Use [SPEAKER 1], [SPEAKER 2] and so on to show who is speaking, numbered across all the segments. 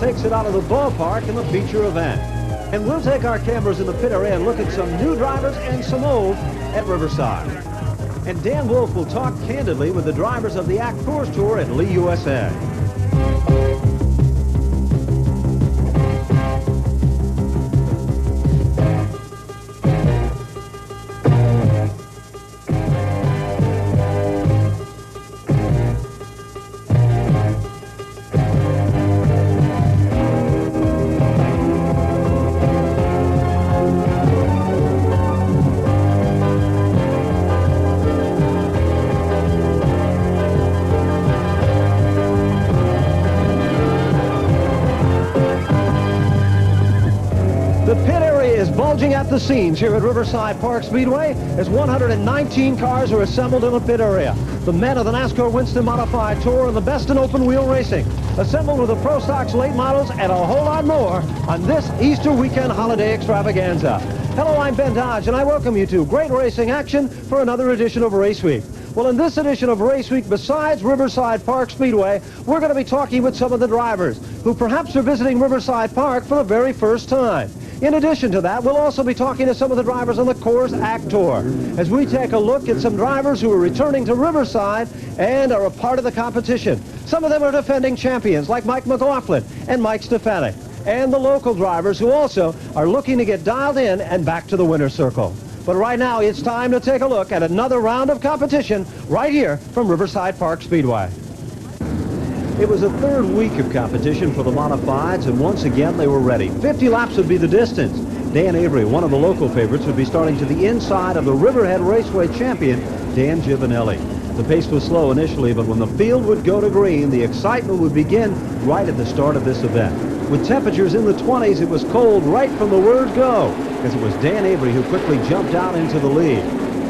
[SPEAKER 1] takes it out of the ballpark in the feature event. And we'll take our cameras in the pit area and look at some new drivers and some old at Riverside. And Dan Wolf will talk candidly with the drivers of the ACT Coors Tour at Lee, USA. Bulging at the seams here at Riverside Park Speedway as 119 cars are assembled in the pit area. The men of the NASCAR Winston Modified Tour and the best in open wheel racing, assembled with the Pro Stocks late models and a whole lot more on this Easter weekend holiday extravaganza. Hello, I'm Ben Dodge, and I welcome you to great racing action for another edition of Race Week. Well, in this edition of Race Week, besides Riverside Park Speedway, we're going to be talking with some of the drivers who perhaps are visiting Riverside Park for the very first time. In addition to that, we'll also be talking to some of the drivers on the Coors ACT Tour as we take a look at some drivers who are returning to Riverside and are a part of the competition. Some of them are defending champions like Mike McLaughlin and Mike Stefanik, and the local drivers who also are looking to get dialed in and back to the winner's circle. But right now, it's time to take a look at another round of competition right here from Riverside Park Speedway. It was the third week of competition for the Modifieds, and once again they were ready. 50 laps would be the distance. Dan Avery, one of the local favorites, would be starting to the inside of the Riverhead Raceway champion, Dan Giovanelli. The pace was slow initially, but when the field would go to green, the excitement would begin right at the start of this event. With temperatures in the 20s, it was cold right from the word go, as it was Dan Avery who quickly jumped out into the lead.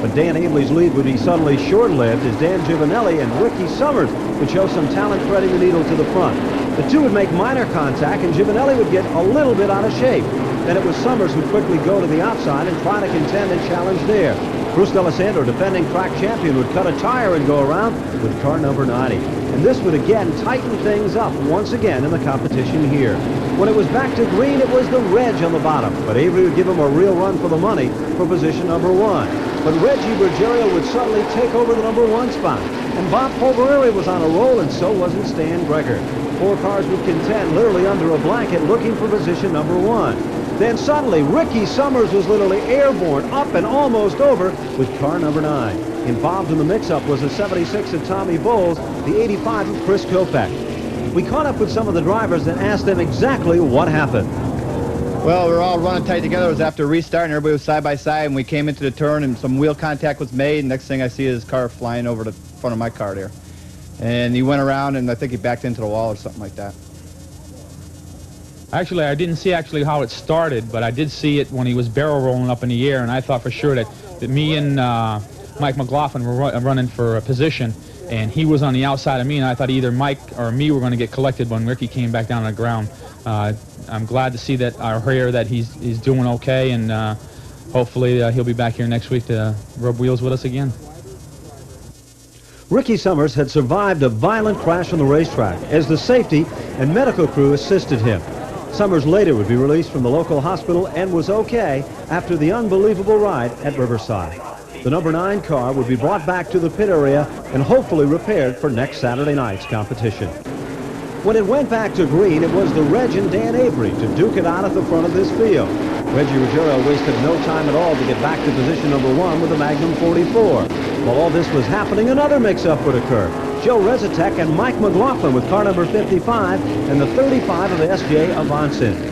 [SPEAKER 1] But Dan Avery's lead would be suddenly short-lived as Dan Giovanelli and Ricky Summers would show some talent threading the needle to the front. The two would make minor contact, and Giovanelli would get a little bit out of shape. Then it was Summers who'd quickly go to the outside and try to contend and challenge there. Bruce D'Alessandro, defending track champion, would cut a tire and go around with car number 90. And this would again tighten things up once again in the competition here. When it was back to green, it was the Reg on the bottom, but Avery would give him a real run for the money for position number 1. But Reggie Bergerio would suddenly take over the number 1 spot. And Bob Polverelli was on a roll, and so wasn't Stan Greger. 4 cars would contend literally under a blanket looking for position number 1. Then suddenly, Ricky Summers was literally airborne, up and almost over with car number 9. Involved in the mix-up was the 76 of Tommy Bowles, the 85 of Chris Kopech. We caught up with some of the drivers and asked them exactly what happened.
[SPEAKER 2] Well, we were all running tight together. It was after restart, and everybody was side by side, and we came into the turn, and some wheel contact was made. Next thing I see is his car flying over the front of my car there. And he went around, and I think he backed into the wall or something like that.
[SPEAKER 3] Actually, I didn't see how it started, but I did see it when he was barrel rolling up in the air, and I thought for sure that me and Mike McLaughlin were running for a position, and he was on the outside of me, and I thought either Mike or me were going to get collected when Ricky came back down on the ground. I'm glad to see that that he's doing okay, and hopefully he'll be back here next week to rub wheels with us again.
[SPEAKER 1] Ricky Summers had survived a violent crash on the racetrack as the safety and medical crew assisted him. Summers later would be released from the local hospital and was okay after the unbelievable ride at Riverside. The number 9 car would be brought back to the pit area and hopefully repaired for next Saturday night's competition. When it went back to green, it was the Reg and Dan Avery to duke it out at the front of this field. Reggie Ruggiero wasted no time at all to get back to position number 1 with the Magnum 44. While all this was happening, another mix-up would occur. Joe Rezatek and Mike McLaughlin with car number 55 and the 35 of S.J. Avansin.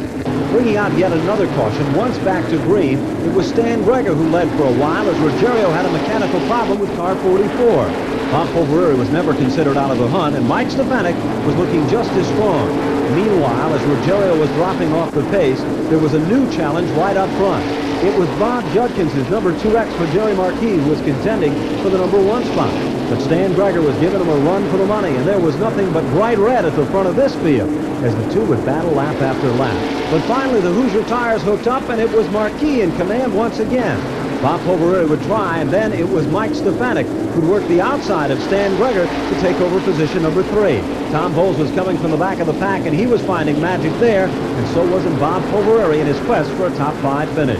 [SPEAKER 1] Bringing out yet another caution, once back to green, it was Stan Greger who led for a while as Ruggiero had a mechanical problem with car 44. Bob Polverelli was never considered out of the hunt, and Mike Stefanik was looking just as strong. Meanwhile, as Ruggiero was dropping off the pace, there was a new challenge right up front. It was Bob Judkins' number 2X for Jerry Marquis who was contending for the number 1 spot. But Stan Greger was giving him a run for the money, and there was nothing but bright red at the front of this field as the two would battle lap after lap. But finally, the Hoosier tires hooked up, and it was Marquis in command once again. Bob Povereri would try, and then it was Mike Stefanik who'd work the outside of Stan Greger to take over position number 3. Tom Bowles was coming from the back of the pack, and he was finding magic there, and so wasn't Bob Povereri in his quest for a top 5 finish.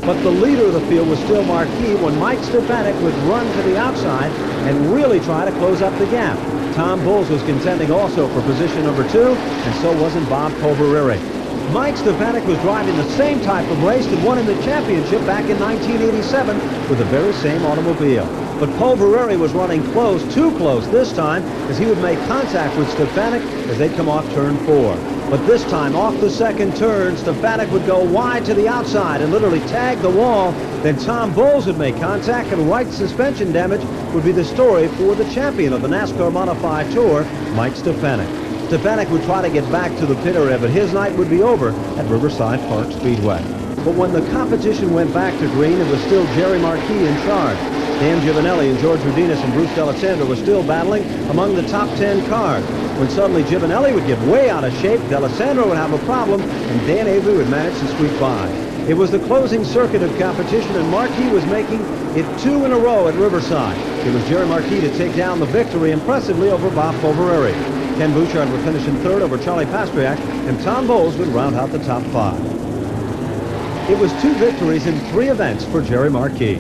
[SPEAKER 1] But the leader of the field was still Marquis when Mike Stefanik would run to the outside and really try to close up the gap. Tom Bowles was contending also for position number 2, and so wasn't Bob Povereri. Mike Stefanik was driving the same type of race that won him the championship back in 1987 with the very same automobile. But Povereri was running close, too close this time, as he would make contact with Stefanik as they'd come off turn 4. But this time, off the second turn, Stefanik would go wide to the outside and literally tag the wall. Then Tom Bowles would make contact, and right suspension damage would be the story for the champion of the NASCAR Modified Tour, Mike Stefanik. Stefanik would try to get back to the pit area, but his night would be over at Riverside Park Speedway. But when the competition went back to green, it was still Jerry Marquis in charge. Dan Giovanelli and George Rodinas and Bruce D'Alessandro were still battling among the top 10 cars. When suddenly Giovanelli would get way out of shape, D'Alessandro would have a problem, and Dan Avery would manage to squeak by. It was the closing circuit of competition, and Marquis was making it 2 in a row at Riverside. It was Jerry Marquis to take down the victory impressively over Bob Povereri. Ken Bouchard would finish in 3rd over Charlie Pastriak, and Tom Bowles would round out the top 5. It was 2 victories in 3 events for Jerry Marquis.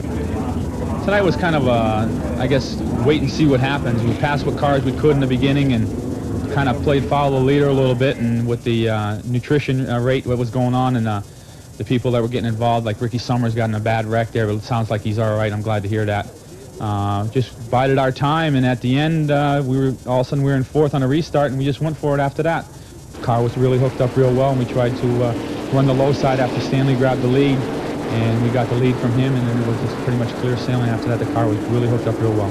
[SPEAKER 3] Tonight was kind of I guess, wait and see what happens. We passed what cars we could in the beginning and kind of played follow the leader a little bit, and with the nutrition rate, what was going on, and the people that were getting involved, like Ricky Summers got in a bad wreck there, but it sounds like he's all right. I'm glad to hear that. Just bided our time, and at the end, all of a sudden we were in 4th on a restart, and we just went for it after that. The car was really hooked up real well, and we tried to run the low side after Stanley grabbed the lead, and we got the lead from him, and then it was just pretty much clear sailing after that. The car was really hooked up real well.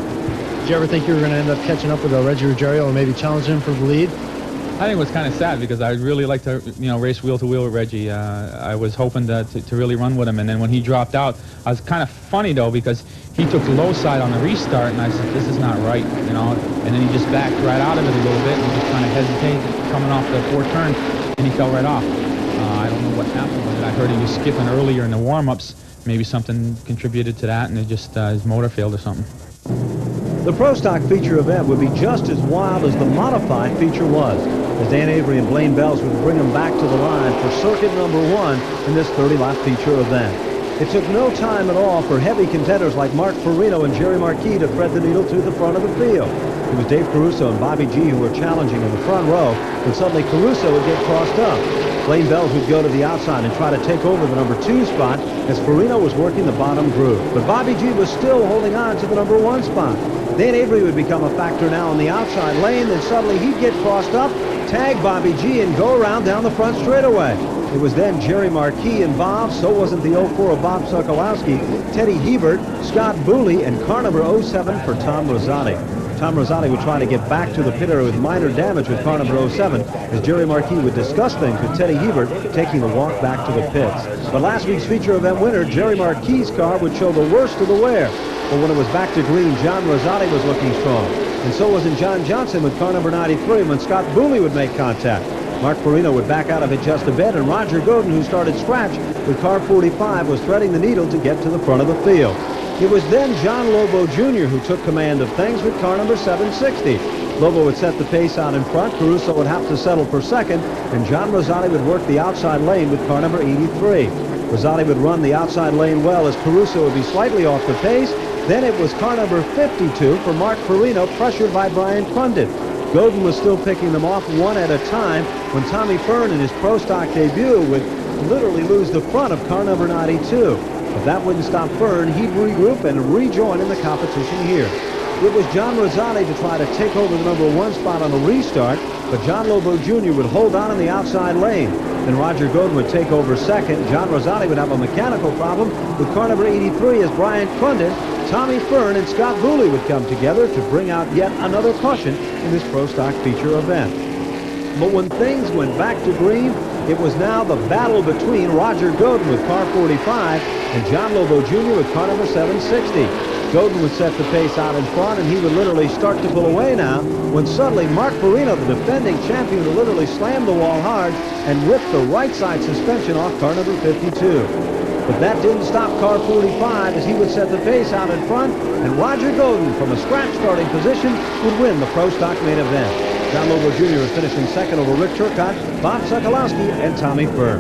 [SPEAKER 4] Did you ever think you were going to end up catching up with Reggie Ruggiero and maybe challenging him for the lead?
[SPEAKER 3] I think it was kind of sad because I'd really like to, race wheel to wheel with Reggie. I was hoping to really run with him, and then when he dropped out, I was kind of funny though because he took the low side on the restart, and I said, this is not right, and then he just backed right out of it a little bit and just kind of hesitated coming off the 4th turn, and he fell right off. I don't know what happened with it. I heard he was skipping earlier in the warm-ups. Maybe something contributed to that, and it just his motor failed or something.
[SPEAKER 1] The Pro Stock feature event would be just as wild as the modified feature was, as Dan Avery and Blaine Bells would bring them back to the line for circuit number 1 in this 30-lap feature event. It took no time at all for heavy contenders like Mark Farino and Jerry Marquis to thread the needle to the front of the field. It was Dave Caruso and Bobby G who were challenging in the front row, when suddenly Caruso would get crossed up. Blaine Bells would go to the outside and try to take over the number 2 spot as Farino was working the bottom groove. But Bobby G was still holding on to the number 1 spot. Dan Avery would become a factor now in the outside lane, then suddenly he'd get crossed up, tag Bobby G, and go around down the front straightaway. It was then Jerry Marquis involved, so wasn't the 04 of Bob Sokolowski, Teddy Hebert, Scott Booley, and car number 07 for Tom Rosati. Tom Rosati would try to get back to the pit area with minor damage with car number 07, as Jerry Marquis would discuss things with Teddy Hebert, taking the walk back to the pits. But last week's feature event winner, Jerry Marquis' car would show the worst of the wear. But when it was back to green, John Rosati was looking strong. And so wasn't John Johnson with car number 93 when Scott Booley would make contact. Mark Farino would back out of it just a bit, and Roger Godin, who started scratch with car 45, was threading the needle to get to the front of the field. It was then John Lobo Jr. who took command of things with car number 760. Lobo would set the pace out in front, Caruso would have to settle for second, and John Rosati would work the outside lane with car number 83. Rosati would run the outside lane well as Caruso would be slightly off the pace. Then it was car number 52 for Mark Farino, pressured by Brian Crundon. Godin was still picking them off one at a time when Tommy Fern in his Pro Stock debut would literally lose the front of car number 92. But that wouldn't stop Fern. He'd regroup and rejoin in the competition here. It was John Rosati to try to take over the number 1 spot on the restart, but John Lobo Jr. would hold on in the outside lane. Then Roger Godin would take over second. John Rosati would have a mechanical problem with car number 83 as Brian Crundon, Tommy Fern, and Scott Booley would come together to bring out yet another caution in this Pro Stock feature event. But when things went back to green, it was now the battle between Roger Godin with car 45 and John Lobo Jr. with car number 760. Godin would set the pace out in front, and he would literally start to pull away now when suddenly Mark Farino, the defending champion, would literally slam the wall hard and rip the right side suspension off car number 52. But that didn't stop car 45 as he would set the pace out in front, and Roger Godin from a scratch starting position would win the Pro Stock main event. John Lobo Jr. is finishing second over Rick Turcotte, Bob Sokolowski, and Tommy Byrne.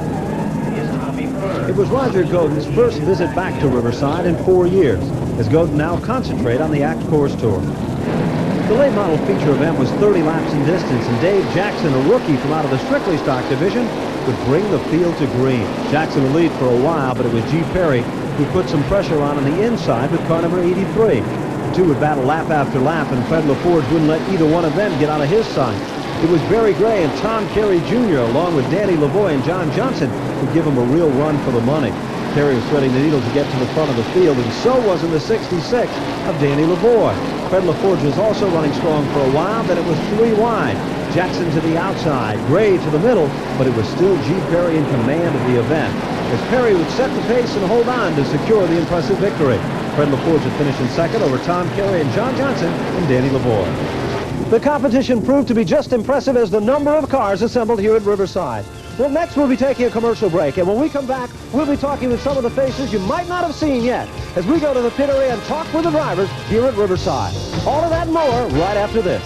[SPEAKER 1] It was Roger Godin's first visit back to Riverside in 4 years, as Godin now concentrate on the ACT Course Tour. The late model feature event was 30 laps in distance, and Dave Jackson, a rookie from out of the Strictly Stock division, would bring the field to green. Jackson would lead for a while, but it was G. Perry who put some pressure on the inside with car number 83. The two would battle lap after lap, and Fred LaForge wouldn't let either one of them get out of his side. It was Barry Gray and Tom Carey Jr., along with Danny Lavoie and John Johnson, who give him a real run for the money. Carey was threading the needle to get to the front of the field, and so was in the 66 of Danny Lavoie. Fred LaForge was also running strong for a while, then it was 3 wide. Jackson to the outside, Gray to the middle, but it was still G. Perry in command of the event, as Perry would set the pace and hold on to secure the impressive victory. Fred LaForge would finish in second over Tom Carey and John Johnson and Danny Lavoie. The competition proved to be just impressive as the number of cars assembled here at Riverside. Well, next we'll be taking a commercial break, and when we come back, we'll be talking with some of the faces you might not have seen yet as we go to the pit area and talk with the drivers here at Riverside. All of that and more right after this.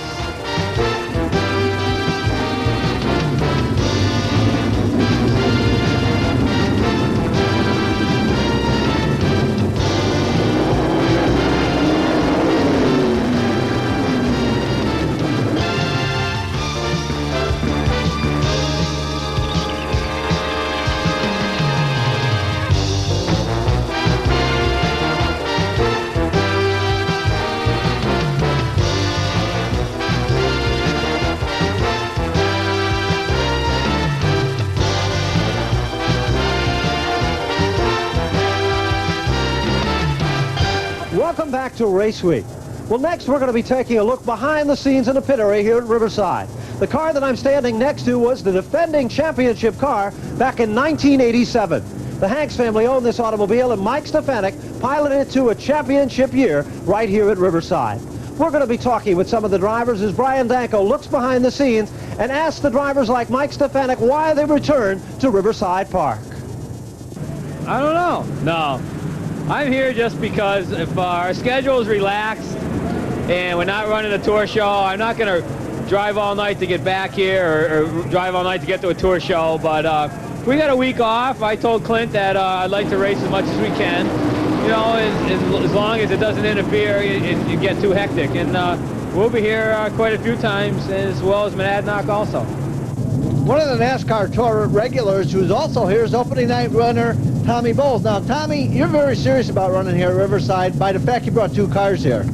[SPEAKER 1] Welcome back to Race Week. Well, next we're going to be taking a look behind the scenes in the pit area here at Riverside. The car that I'm standing next to was the defending championship car back in 1987. The Hanks family owned this automobile, and Mike Stefanik piloted it to a championship year right here at Riverside. We're going to be talking with some of the drivers as Brian Danko looks behind the scenes and asks the drivers like Mike Stefanik why they returned to Riverside Park.
[SPEAKER 5] I don't know. No. I'm here just because if our schedule is relaxed and we're not running a tour show, I'm not going to drive all night to get back here or drive all night to get to a tour show. But we got a week off. I told Clint that I'd like to race as much as we can, you know, as long as it doesn't interfere and get too hectic. And we'll be here quite a few times, as well as Monadnock also.
[SPEAKER 6] One of the NASCAR Tour regulars who's also here is opening night runner Tommy Bowles. Now, Tommy, you're very serious about running here at Riverside by the fact you brought 2 cars here.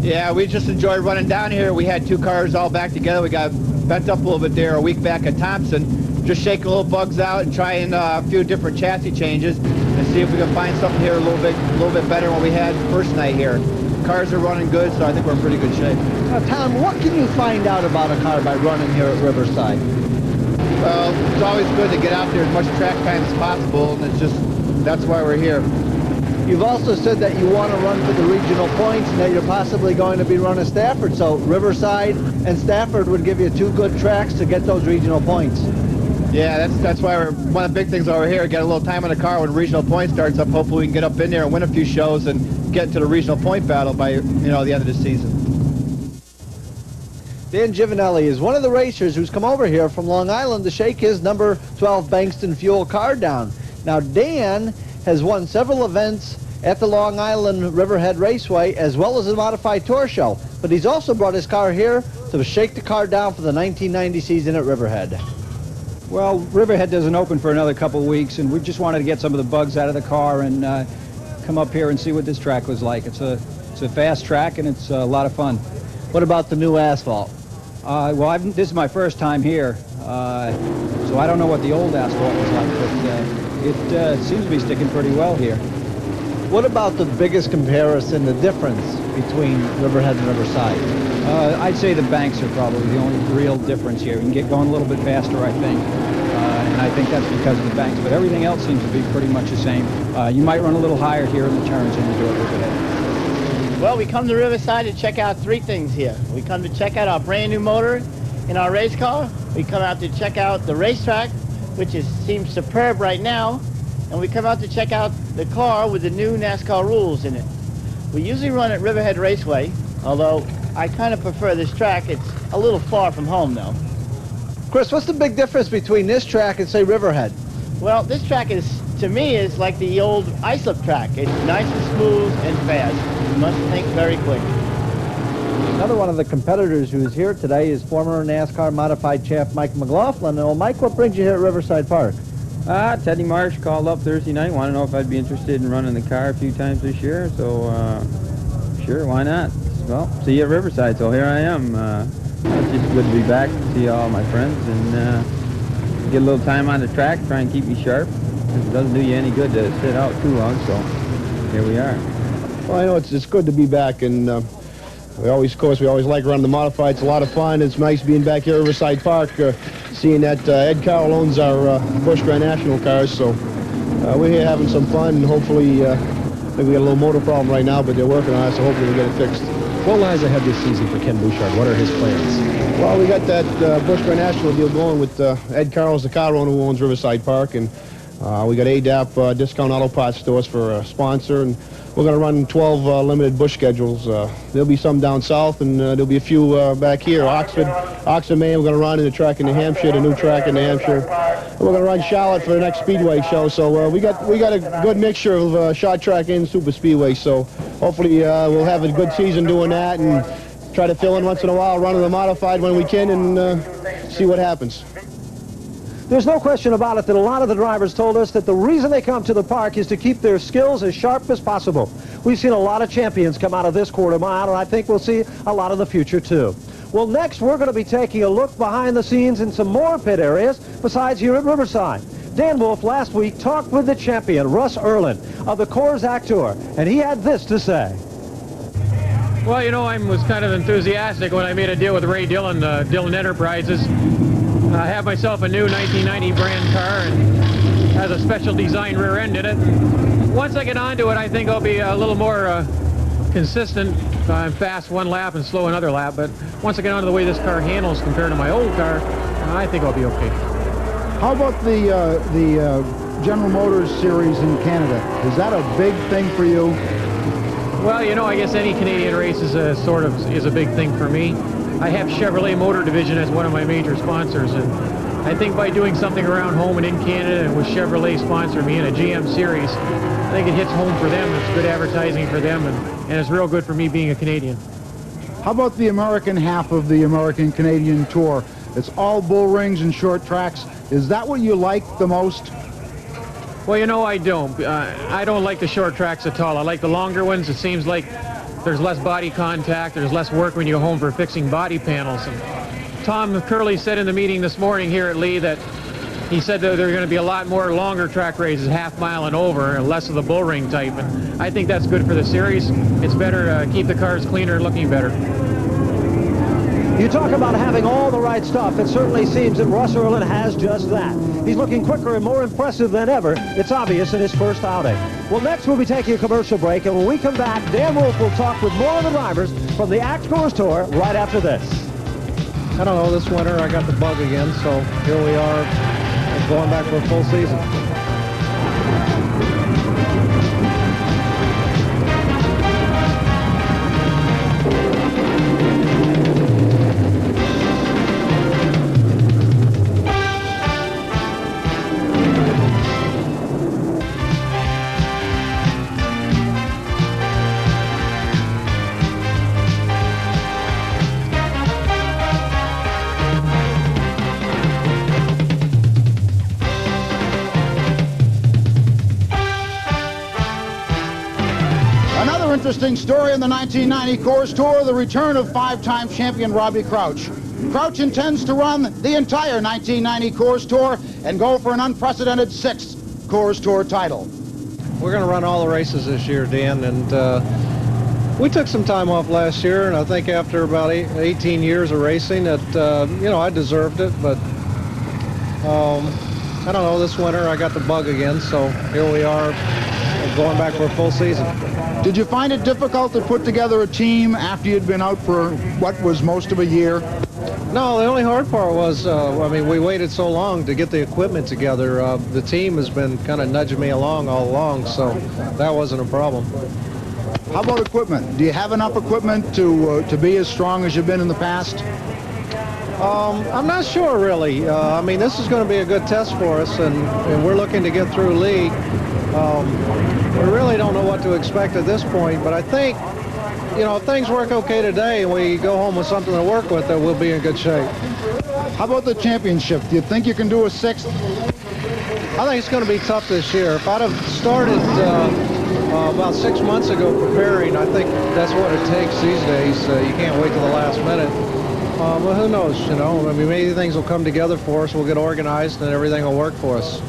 [SPEAKER 2] Yeah, we just enjoyed running down here. We had 2 cars all back together. We got bent up a little bit there a week back at Thompson. Just shaking little bugs out and trying a few different chassis changes and see if we can find something here a little bit better than what we had first night here. Cars are running good, so I think we're in pretty good shape.
[SPEAKER 6] Now, Tom, what can you find out about a car by running here at Riverside?
[SPEAKER 2] Well, it's always good to get out there as much track time as possible, and that's why we're here.
[SPEAKER 6] You've also said that you want to run for the regional points and that you're possibly going to be running Stafford, so Riverside and Stafford would give you 2 good tracks to get those regional points.
[SPEAKER 2] Yeah, that's why one of the big things over here, get a little time on the car when regional point starts up. Hopefully we can get up in there and win a few shows and get into the regional point battle by the end of the season.
[SPEAKER 6] Dan Giovanelli is one of the racers who's come over here from Long Island to shake his number 12 Bankston Fuel car down. Now, Dan has won several events at the Long Island Riverhead Raceway as well as a modified tour show, but he's also brought his car here to shake the car down for the 1990 season at Riverhead.
[SPEAKER 7] Well, Riverhead doesn't open for another couple of weeks, and we just wanted to get some of the bugs out of the car and come up here and see what this track was like. It's a fast track, and it's a lot of fun.
[SPEAKER 6] What about the new asphalt?
[SPEAKER 7] Well, this is my first time here, so I don't know what the old asphalt was like, but it seems to be sticking pretty well here.
[SPEAKER 6] What about the biggest comparison, the difference between Riverhead and Riverside?
[SPEAKER 7] I'd say the banks are probably the only real difference here. You can get going a little bit faster, I think, and I think that's because of the banks, but everything else seems to be pretty much the same. You might run a little higher here in the turns than you do at Riverhead.
[SPEAKER 8] Well, we come to Riverside to check out 3 things here. We come to check out our brand new motor in our race car. We come out to check out the racetrack, which seems superb right now. and we come out to check out the car with the new NASCAR rules in it. We usually run at Riverside Raceway, although I kind of prefer this track. It's a little far from home, though.
[SPEAKER 6] Chris, what's the big difference between this track and, say, Riverhead?
[SPEAKER 8] Well, this track is, to me, is like the old Islip track. It's nice and smooth and fast. You must think very quick.
[SPEAKER 6] Another one of the competitors who's here today is former NASCAR modified champ Mike McLaughlin. Well, Mike, what brings you here at Riverside Park?
[SPEAKER 9] Teddy Marsh called up Thursday night, wanted to know if I'd be interested in running the car a few times this year, so sure, why not? Well, see you at Riverside, so here I am. It's just good to be back, see all my friends, and get a little time on the track, try and keep me sharp. It doesn't do you any good to sit out too long, so here we are.
[SPEAKER 10] Well, I know it's good to be back, and we always like running the modified. It's a lot of fun. It's nice being back here at Riverside Park, seeing that Ed Carroll owns our Busch Grand National cars, so we're here having some fun, and hopefully, I think we got a little motor problem right now, but they're working on it, so hopefully we get it fixed.
[SPEAKER 11] What lies ahead this season for Ken Bouchard? What are his plans?
[SPEAKER 10] Well, we got that Busch Grand National deal going with Ed Carroll's the car owner who owns Riverside Park, and we got ADAP Discount Auto Parts stores for a sponsor, and we're going to run 12 limited Busch schedules. There'll be some down south, and there'll be a few back here. Oxford, Maine, we're going to run in the track in New Hampshire, the new track in New Hampshire. And we're going to run Charlotte for the next Speedway show. So we got a good mixture of short track and super speedway. So hopefully we'll have a good season doing that, and try to fill in once in a while, running the modified when we can, and see what happens.
[SPEAKER 1] There's no question about it that a lot of the drivers told us that the reason they come to the park is to keep their skills as sharp as possible. We've seen a lot of champions come out of this quarter mile, and I think we'll see a lot in the future, too. Well, next, we're going to be taking a look behind the scenes in some more pit areas besides here at Riverside. Dan Wolf last week talked with the champion, Russ Erlin, of the Coors ACT Tour, and he had this to say.
[SPEAKER 5] Well, you know, I was kind of enthusiastic when I made a deal with Ray Dillon, Dillon Enterprises. I have myself a new 1990 brand car, and has a special design rear end in it. Once I get onto it, I think I'll be a little more consistent. I'm fast one lap and slow another lap, but once I get onto the way this car handles compared to my old car, I think I'll be okay.
[SPEAKER 12] How about the General Motors series in Canada? Is that a big thing for you?
[SPEAKER 5] Well, you know, I guess any Canadian race is a big thing for me. I have Chevrolet Motor Division as one of my major sponsors, and I think by doing something around home and in Canada, and with Chevrolet sponsoring me in a GM series, I think it hits home for them. It's good advertising for them, and it's real good for me being a Canadian.
[SPEAKER 12] How about the American half of the American-Canadian Tour? It's all bull rings and short tracks. Is that what you like the most?
[SPEAKER 5] Well, you know, I don't. I don't like the short tracks at all. I like the longer ones. It seems like there's less body contact. There's less work when you go home for fixing body panels. And Tom Curley said in the meeting this morning here at Lee that he said that there are going to be a lot more longer track races, half mile and over, and less of the bull ring type. And I think that's good for the series. It's better to keep the cars cleaner and looking better.
[SPEAKER 1] You talk about having all the right stuff. It certainly seems that Russ Erlin has just that. He's looking quicker and more impressive than ever. It's obvious in his first outing. Well, next we'll be taking a commercial break, and when we come back, Dan Wolf will talk with more of the drivers from the ACT Coors Tour right after this.
[SPEAKER 6] I don't know, this winter I got the bug again, so here we are going back for a full season.
[SPEAKER 12] Interesting story in the 1990 Coors Tour, the return of five-time champion Robbie Crouch. Crouch intends to run the entire 1990 Coors Tour and go for an unprecedented 6th Coors Tour title.
[SPEAKER 6] We're going to run all the races this year, Dan, and we took some time off last year, and I think after about 18 years of racing that, you know, I deserved it, but I don't know, this winter I got the bug again, so here we are going back for a full season.
[SPEAKER 12] Did you find it difficult to put together a team after you'd been out for what was most of a year?
[SPEAKER 1] No, the only hard part was, I mean, we waited so long to get the equipment together. The team has been kind of nudging me along all along, so that wasn't a problem.
[SPEAKER 12] How about equipment? Do you have enough equipment to be as strong as you've been in the past?
[SPEAKER 1] I'm not sure, really. I mean, this is going to be a good test for us, and we're looking to get through Lee. We really don't know what to expect at this point, but I think, you know, if things work okay today and we go home with something to work with, then we'll be in good shape.
[SPEAKER 12] How about the championship? Do you think you can do a sixth?
[SPEAKER 1] I think it's going to be tough this year. If I'd have started about 6 months ago preparing, I think that's what it takes these days. You can't wait till the last minute. Well, who knows, you know? I mean, maybe things will come together for us. We'll get organized and everything will work for us.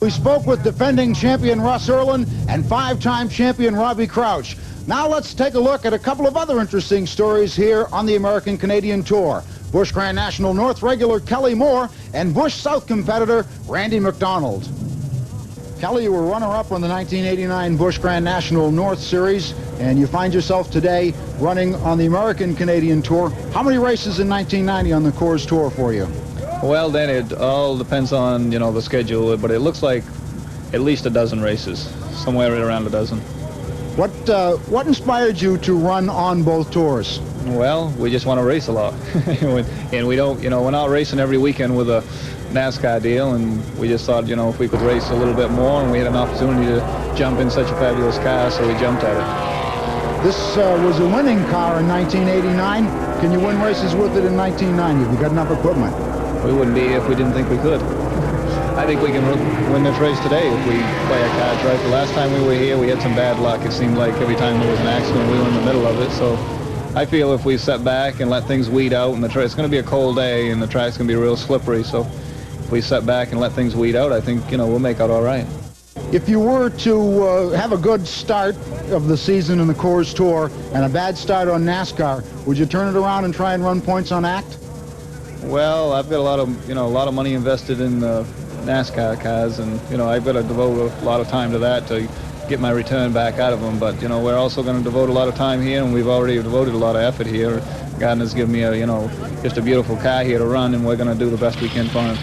[SPEAKER 12] We spoke with defending champion Russ Erlin and 5-time champion Robbie Crouch. Now let's take a look at a couple of other interesting stories here on the American-Canadian Tour. Busch Grand National North regular Kelly Moore and Busch South competitor Randy McDonald. Kelly, you were runner-up on the 1989 Busch Grand National North Series, and you find yourself today running on the American-Canadian Tour. How many races in 1990 on the Coors Tour for you?
[SPEAKER 13] Well, then it all depends on, you know, the schedule, but it looks like at least a dozen races, somewhere around a dozen.
[SPEAKER 12] What inspired you to run on both tours?
[SPEAKER 13] Well, we just want to race a lot, and we don't, you know, we're not racing every weekend with a NASCAR deal, and we just thought, you know, if we could race a little bit more, and we had an opportunity to jump in such a fabulous car, so we jumped at it.
[SPEAKER 12] This was a winning car in 1989. Can you win races with it in 1990? Have you got enough equipment?
[SPEAKER 13] We wouldn't be if we didn't think we could. I think we can win this race today if we play our cards right. The last time we were here, we had some bad luck. It seemed like every time there was an accident, we were in the middle of it. So I feel if we set back and let things weed out, and it's going to be a cold day, and the track's going to be real slippery. So if we set back and let things weed out, I think, you know, we'll make out all right.
[SPEAKER 12] If you were to have a good start of the season in the Coors Tour and a bad start on NASCAR, would you turn it around and try and run points on ACT?
[SPEAKER 13] Well, I've got a lot of money invested in NASCAR cars, and, you know, I've got to devote a lot of time to that to get my return back out of them. But, you know, we're also going to devote a lot of time here, and we've already devoted a lot of effort here. Gardner's given me you know, just a beautiful car here to run, and we're going to do the best we can for him.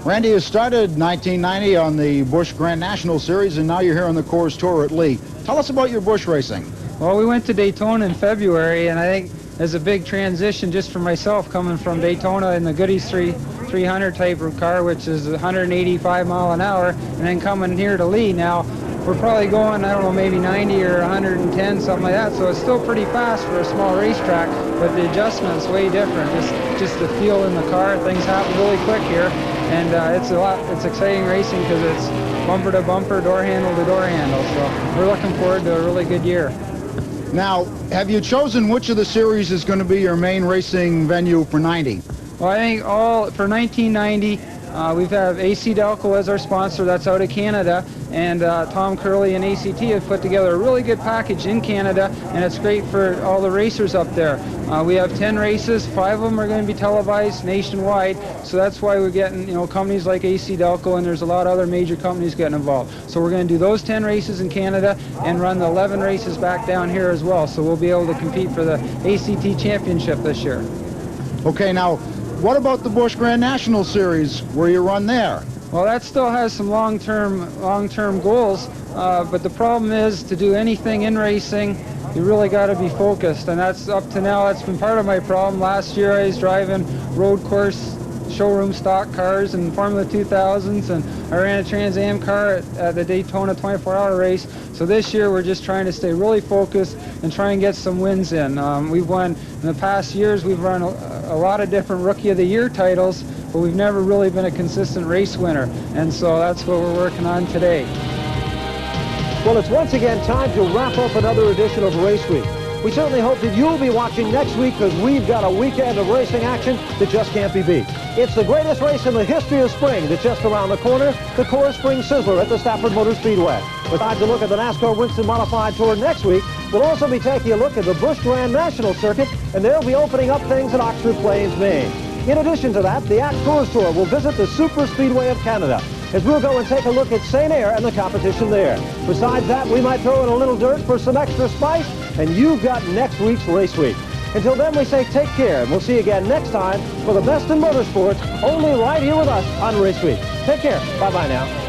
[SPEAKER 12] Randy has started 1990 on the Busch Grand National Series, and now you're here on the Coors Tour at Lee. Tell us about your Busch racing.
[SPEAKER 9] Well, we went to Daytona in February, and I think there's a big transition just for myself coming from Daytona in the Goodies 300 type of car, which is 185 mile an hour, and then coming here to Lee. Now, we're probably going, I don't know, maybe 90 or 110, something like that, so it's still pretty fast for a small racetrack, but the adjustment's way different. Just the feel in the car, things happen really quick here, and it's exciting racing because it's bumper to bumper, door handle to door handle, so we're looking forward to a really good year.
[SPEAKER 12] Now, have you chosen which of the series is going to be your main racing venue for 90?
[SPEAKER 9] Well, I think for 1990, we have AC Delco as our sponsor. That's out of Canada, and Tom Curley and ACT have put together a really good package in Canada, and it's great for all the racers up there. We have 10 races. 5 of them are going to be televised nationwide, so that's why we're getting, you know, companies like AC Delco, and there's a lot of other major companies getting involved. So we're going to do those 10 races in Canada and run the 11 races back down here as well, so we'll be able to compete for the ACT Championship this year.
[SPEAKER 12] Okay, now, what about the Busch Grand National Series, where you run there?
[SPEAKER 9] Well, that still has some long-term goals, but the problem is to do anything in racing, you really got to be focused, and that's up to now. That's been part of my problem. Last year I was driving road course showroom stock cars and Formula 2000s, and I ran a Trans Am car at the Daytona 24-hour race. So this year we're just trying to stay really focused and try and get some wins in. We've won, in the past years, we've run a lot of different Rookie of the Year titles, but we've never really been a consistent race winner, and so that's what we're working on today.
[SPEAKER 1] Well, it's once again time to wrap up another edition of Race Week. We certainly hope that you'll be watching next week, because we've got a weekend of racing action that just can't be beat. It's the greatest race in the history of spring that's just around the corner, the Coors Spring Sizzler at the Stafford Motor Speedway. Besides a look at the NASCAR Winston Modified Tour next week, we'll also be taking a look at the Busch Grand National Circuit, and they'll be opening up things at Oxford Plains, Maine. In addition to that, the ACT Coors Tour will visit the Super Speedway of Canada, as we'll go and take a look at St. Air and the competition there. Besides that, we might throw in a little dirt for some extra spice, and you've got next week's Race Week. Until then, we say take care, and we'll see you again next time for the best in motorsports, only right here with us on Raceweek. Take care. Bye-bye now.